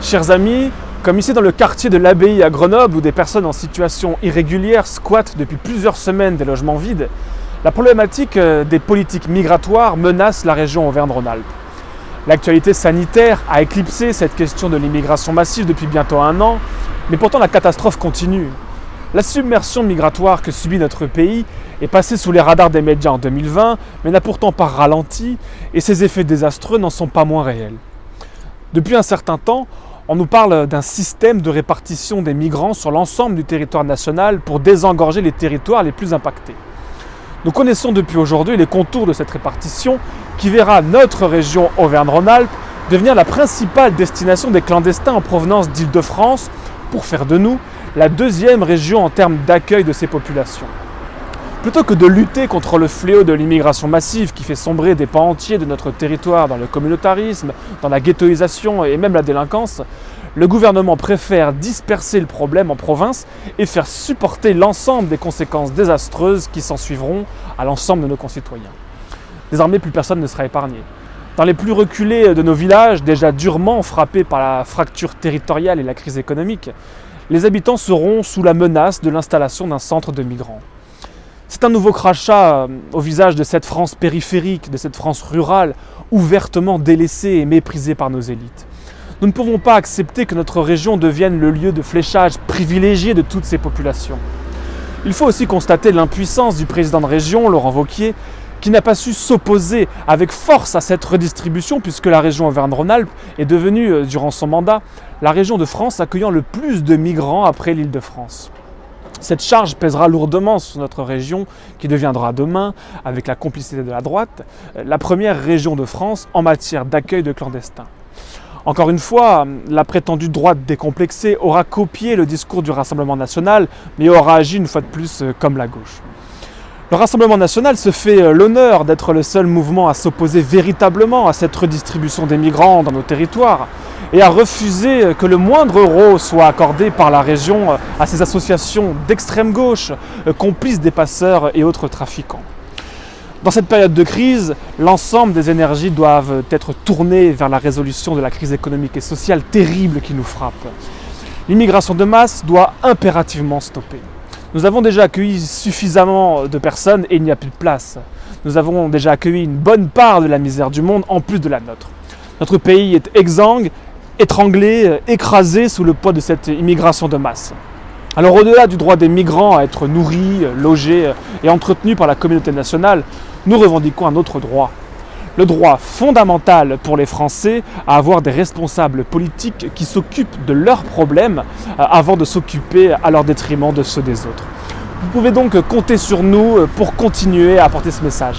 Chers amis, comme ici dans le quartier de l'Abbaye à Grenoble où des personnes en situation irrégulière squattent depuis plusieurs semaines des logements vides, la problématique des politiques migratoires menace la région Auvergne-Rhône-Alpes. L'actualité sanitaire a éclipsé cette question de l'immigration massive depuis bientôt 1 an, mais pourtant la catastrophe continue. La submersion migratoire que subit notre pays est passée sous les radars des médias en 2020, mais n'a pourtant pas ralenti et ses effets désastreux n'en sont pas moins réels. Depuis un certain temps, on nous parle d'un système de répartition des migrants sur l'ensemble du territoire national pour désengorger les territoires les plus impactés. Nous connaissons depuis aujourd'hui les contours de cette répartition qui verra notre région Auvergne-Rhône-Alpes devenir la principale destination des clandestins en provenance d'Île-de-France pour faire de nous la deuxième région en termes d'accueil de ces populations. Plutôt que de lutter contre le fléau de l'immigration massive qui fait sombrer des pans entiers de notre territoire dans le communautarisme, dans la ghettoisation et même la délinquance, le gouvernement préfère disperser le problème en province et faire supporter l'ensemble des conséquences désastreuses qui s'en suivront à l'ensemble de nos concitoyens. Désormais, plus personne ne sera épargné. Dans les plus reculés de nos villages, déjà durement frappés par la fracture territoriale et la crise économique, les habitants seront sous la menace de l'installation d'un centre de migrants. C'est un nouveau crachat au visage de cette France périphérique, de cette France rurale, ouvertement délaissée et méprisée par nos élites. Nous ne pouvons pas accepter que notre région devienne le lieu de fléchage privilégié de toutes ces populations. Il faut aussi constater l'impuissance du président de région, Laurent Wauquiez, qui n'a pas su s'opposer avec force à cette redistribution puisque la région Auvergne-Rhône-Alpes est devenue, durant son mandat, la région de France accueillant le plus de migrants après l'Île-de-France. Cette charge pèsera lourdement sur notre région qui deviendra demain, avec la complicité de la droite, la première région de France en matière d'accueil de clandestins. Encore une fois, la prétendue droite décomplexée aura copié le discours du Rassemblement national, mais aura agi une fois de plus comme la gauche. Le Rassemblement national se fait l'honneur d'être le seul mouvement à s'opposer véritablement à cette redistribution des migrants dans nos territoires et à refuser que le moindre euro soit accordé par la région à ces associations d'extrême gauche, complices des passeurs et autres trafiquants. Dans cette période de crise, l'ensemble des énergies doivent être tournées vers la résolution de la crise économique et sociale terrible qui nous frappe. L'immigration de masse doit impérativement stopper. Nous avons déjà accueilli suffisamment de personnes et il n'y a plus de place. Nous avons déjà accueilli une bonne part de la misère du monde en plus de la nôtre. Notre pays est exsangue, étranglé, écrasé sous le poids de cette immigration de masse. Alors au-delà du droit des migrants à être nourris, logés et entretenus par la communauté nationale, nous revendiquons un autre droit. Le droit fondamental pour les Français à avoir des responsables politiques qui s'occupent de leurs problèmes avant de s'occuper à leur détriment de ceux des autres. Vous pouvez donc compter sur nous pour continuer à apporter ce message.